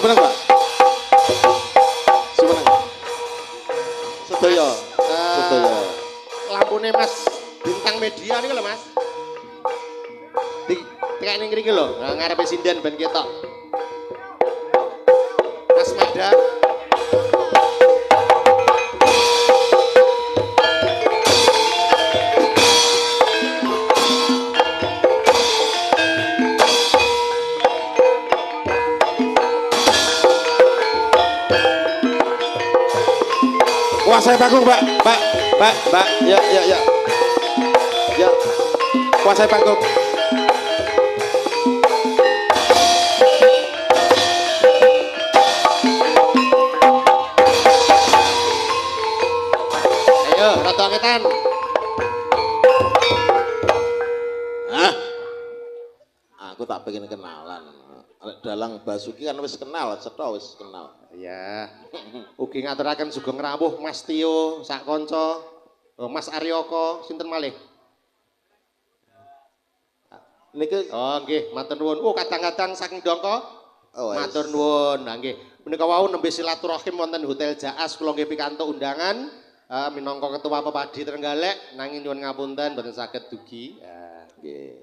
Sumeneng, Pak. Sumeneng. Sedaya. Sedaya. Lampune Mas bintang media niku lho Mas. Kayak ning ngriki lho, ngarepe sinden ben ketok. Mas Mada. Kuasai panggung, Mbak. Mbak. Ya. Ya. Kuasai panggung. Ayo, rada ngetan. Hah? Aku tak pengen kenalan. Dalang Basuki kan wis kenal, cetha wis kenal. Iya. Ugi ngaturaken sugeng rawuh Mas Tio sak kanca. Mas Aryoko sinten malih? Niki Oh nggih, matur nuwun. Oh kadang-kadang saking Dongko. oh, Matur nuwun. Nah nggih, menika wau nembe silaturahim wonten Hotel Jaas kula nggih pikantuk undangan minangka ketua Pepadi Trenggalek nanging nyuwun ngapunten boten saged dugi. Ya, nggih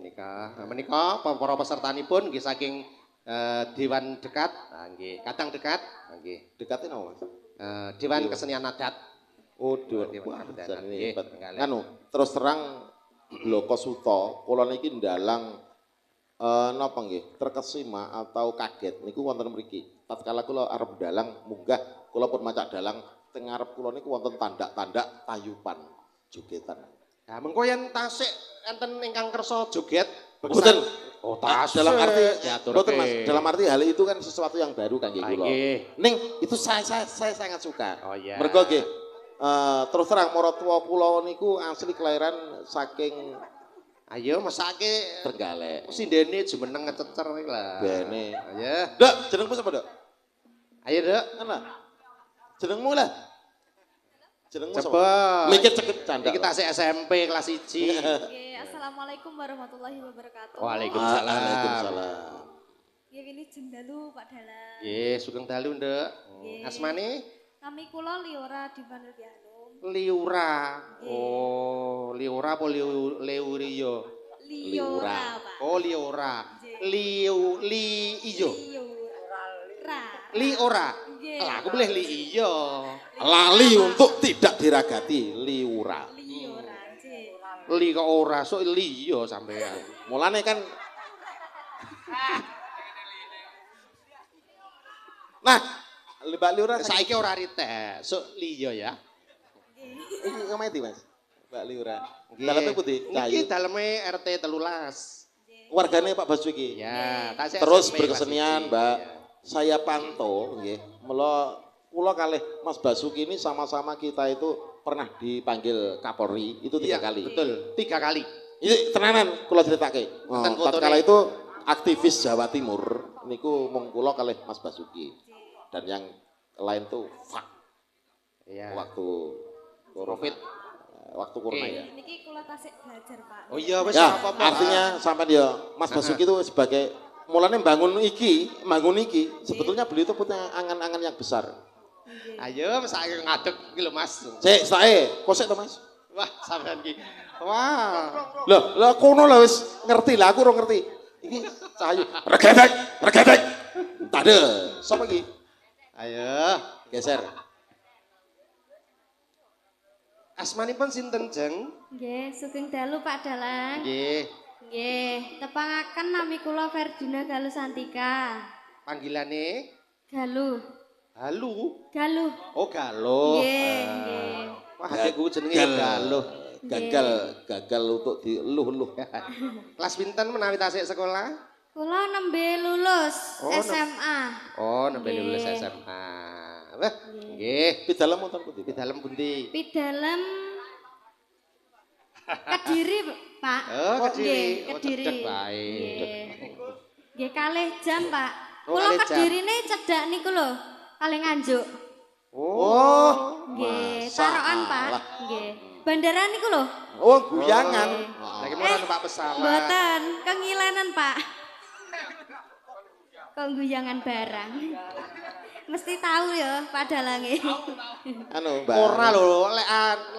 menika para pesertanipun nggih saking Dewan Dekat. Nah nggih, kadang dekat. Nah nggih, dekate napa, Mas? Dewan Kesenian Adat. Oh, Dewan Adat. ini hebat. Anu, terus terang Bloko Suto, kula niki ndalang napa nggih, terkesima atau kaget niku wonten mriki. Tatkala kula arep dalang munggah, kula pun macak dalang teng ngarep kula niku wonten tandak-tandak tayupan jogetan. Nah, mengko yen tasik enten ingkang kersa joget, Boten. Oh, tasik. Dalam arti diaturke. boten Mas, dalam arti hal itu kan sesuatu yang baru kangge kula. Nggih. Ning itu saya sangat suka. Oh iya. Mergo nggih terus terang maratuwa kula niku asli kelahiran saking Ayo mesake Trenggalek. sindene jumeneng ngececer iki lah. Bene. Ayo. Dok, jenengmu sapa, Dok? Ayo, Dok. Ana. Jenengmu lah. Jenengmu sapa? Coba. Mikir ceket canda. Iki tasik SMP kelas 1. Oke, assalamualaikum warahmatullahi wabarakatuh. Waalaikumsalam. Waalaikumsalam. Ya ini jendalu Pak Dalang. Nggih, sugeng dalu, Nduk. Nggih. Asmane Kami kula Liora di Hanum. Liura. Nggih. Oh, Liura apa Leurio? Liora, Pak. Oh, Liora. Nggih. Li ijo. Liora. Li ora. Nggih. Lah aku boleh li iyo. Lali untuk tidak diragati, liura. Liora, nggih. Li kok ora, sok li iyo sampean. Mulane kan Nah, Mbak Liura Saiki ora ritek, sok li iyo ya. Nggih. iki ngamati, Mas. Mbak Liura. Nggih. Daleme putih, Niki cahayu. daleme RT 13. Wargane Pak Basuki. Ya, tasik Terus SMP berkesenian, kelas 1. Mbak. Ya. Saya pantau nggih, mula kula kalih Mas Basuki ini sama-sama kita itu pernah dipanggil Kapolri itu 3 Iya, kali. Betul, 3 kali. Ini tenanan kula critake. Enten fotone. Tatkala itu aktivis Jawa Timur niku mung kula kalih Mas Basuki. Dan yang lain tuh Iya. waktu Covid. waktu corona ya. Niki kula tasik belajar, Pak. Oh iya wis Ya, apa-apa. artinya sampai dia Mas Basuki itu sebagai mulanya bangun iki sebetulnya beliau itu punya angan-angan yang besar. Nggih. Ayo mesake ngadeg iki lho Mas. Cek, sae, kosek to Mas? Wah, sampean iki. Wah. Lah kono lah wis ngerti lah, aku ora ngerti. Iki cahayu regedek. Tade, sapa iki? Ayo. Geser. Asmanipun sinten, Jeng? Nggih, sugeng dalu Pak Dalang. Nggih. Nggih, tepangaken nami kula Ferdina Galuh Santika. Panggilane Galuh. Halu. Galuh. Oh, Galuh. Nggih, nggih. Wah, adikku jenenge Galuh. Gagal untuk dieluh-eluh. Kelas pinten menawi tasik sekolah? Kula nembe lulus Oh, SMA. Oh, nembe Nggih. lulus SMA. Wah, nggih. Pidalem wonten pundi? Di dalam pundi? Pidalem Kediri, Pak. Oh, Kediri. Nggih, Oh, Kediri. cedhek bae. Nggih. Nggih kalih jam, Pak. Oh, Kula kalih jam. Kedirine cedhak niku lho, kalih Nganjuk. Oh. Nggih, masalah. tarokan, Pak. Nggih. Bandara niku lho. Oh, guyangan. Lagi mau numpak pesawat. Mboten, kengilenan, Pak. kok guyangan barang. Mesti tahu ya padalange. Anu, Mbak. Ora lho,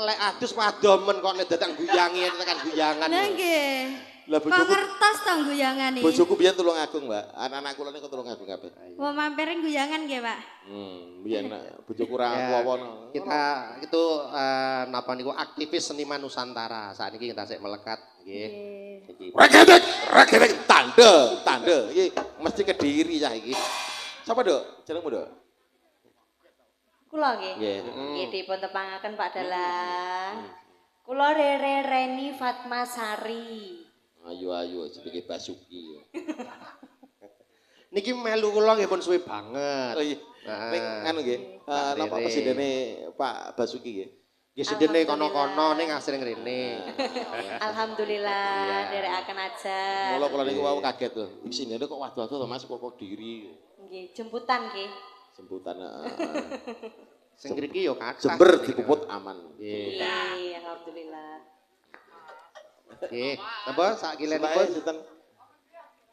lek adus padomen kok nek datang guyangi tekan guyangan. Lah nggih. Lah Kok bojoku ngertos to guyangane? bojoku biyen Tulungagung, Mbak. Anak-anak kula niku Tulungagung kabeh. Wah mampirin guyangan nggih, Pak. Biyen bojoku ra Ya, wowono. kita itu napa niku aktivis seniman Nusantara. Saat ini kita sik melekat nggih. Iki. Regetek tanda. Iki mesti Kediri cah iki. Sapa, Dok? Jenengmu, Dok? Kula nggih. Nggih. Nggih dipun tepangaken Pak Dalang. Kula Rere Reni Fatmasari. Ayo jenenge Basuki. Niki melu kula nggih pun suwe banget. Oh iya. Ning anu nggih, napa Rere. presidene Pak Basuki nggih. Nggih sedene kono-kono ning asring rene. Alhamdulillah nderekaken aja. Mula kula niku wau kaget lho. Isine kok wadu-wadu to Mas kok diri. Nggih jemputan nggih. Jemputan Sing mriki yo kathah. Jember dipuput aman. Nggih. Nggih alhamdulillah. Nggih. Napa sak kilenipun? Silae sinten?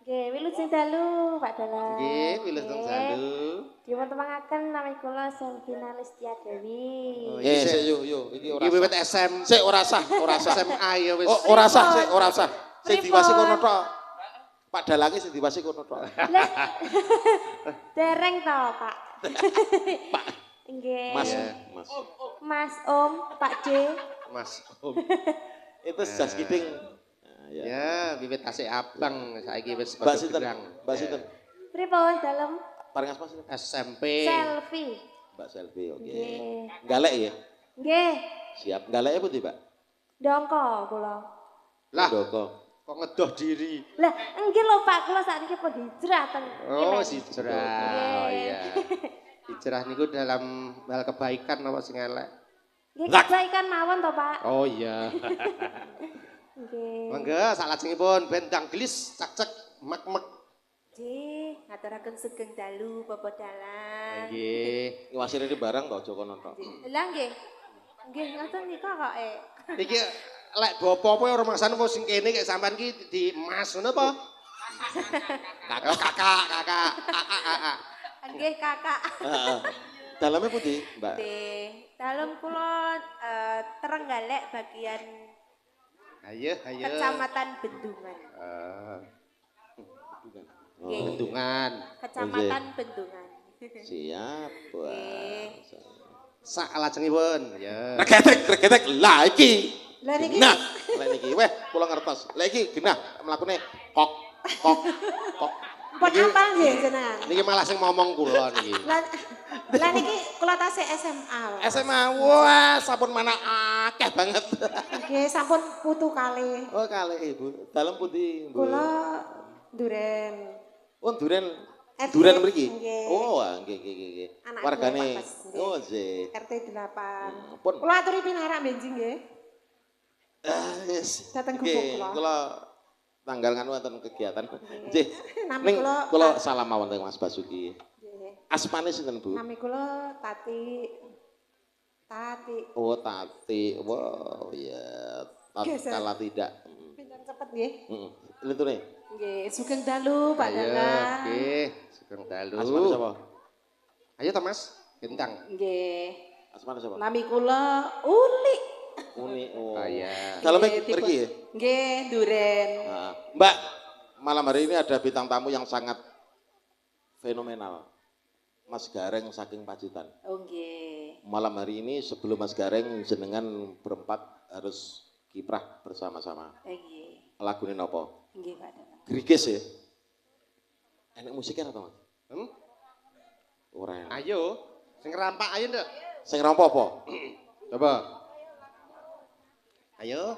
Nggih, wilujeng dalu Pak Dalang. Nggih, wilujeng Nggih. dalu. Dipun tepangaken nami kula Selvina Listia Dewi. Oh, Eh, iki sik sik yo iki ora. iki wiwit SM. Sik ora sah. SMA ya wis. Oh, ora sah. Sing diwasi kono tok. Pak Dalange sing diwasi kono tok. Lah, dereng to, Pak. Pak. Nggih. Mas, Iya. Mas. Mas Om, Pak D. Mas Om. Itu jas kiting. Nah, ya. Ya, wiwit tasik abang saiki wis Mbak padha sinten? gerang. Mbak sinten? Pripun dalem? Paring asma sinten? SMP. Selfie. Mbak Selvi, oke. Nggih. Galek ya? Nggih, Siap. Galeknya putih, Pak? dongko kula. Lah, Doko. kok ngedoh diri. Lah, nggih lho Pak, kula sakniki pun hijrah teng. Oh, Ilen. hijrah. Oh iya. Hijrah niku dalam hal kebaikan apa sing elek? Nggih, kebaikan mawon to, Pak. Oh iya. Nggih. Mangga salajengipun ben ndang gelis cek mek-mek. Nggih, ngaturaken sugeng dalu Bapak Dalang. Nggih. Ngwasir ini barang toh, Joko nonton. Lah nggih. Nggih, ngoten nika kok Iki lek bapak-bapak ora maksane apa sing kene kek sampean ki di Mas ngono apa? Kakak. Nggih, Kakak. Dalamnya putih, Mbak. Nggih, dalem kula Trenggalek bagian Ayo. Kecamatan Bendungan. Nggih, Bendungan. Kecamatan Bendungan. Siap. Wah. Nggih. Sak lajengipun. Ya. Regetek lah iki. Lah niki Nah, lek niki weh kula ngertos. Lek iki genah mlakune kok. pun apal nggih jenengan. Niki malah sing ngomong kula niki. Lah niki kula tasih SMA. lho. SMA wah sampun mana akeh banget. Nggih, sampun putu kalih. Oh, kalih Ibu. Dalam putih, Bu. Kula duren. Oh, duren. RT, Duren mriki. nggih. Oh, nggih. Anak Wargane. buah Pak Bas, nggih. Oh, nggih. RT 8. Pun Kula aturi pinarak benjing nggih. yes. Dateng Nggih, gubuk kula. kula tanggal nganu wonten kegiatan. Nggih. Nami Ning kula kula salam mawon teng Mas Basuki. nggih. Asmane sinten, Bu? Nami kula Tati. Oh, Tati. Wow, ya. Geser. Tatkala tidak. Pinten cepet nggih. Heeh. Lintune. Nggih, sugeng dalu Pak Dalang. Nggih, sugeng dalu. Asmane sapa? Ayo to Mas, bintang. Nggih. Asmane sapa? Nami kula Uli. Uni. Oh. Oh iya. Dalamnya Nggih, dipun- pergi ya? Nggih, duren. Nah, Mbak, malam hari ini ada bintang tamu yang sangat fenomenal. Mas Gareng saking Pacitan. Oh nggih. Malam hari ini sebelum Mas Gareng jenengan berempat harus kiprah bersama-sama. Nggih. Lagunin apa? Nggih, Pak Dalang. Grigis ya? Enak musiknya atau Mas? Ora enak. Ayo, sing rampak ayo ndak. Sing rompo apa? Coba. Ayo.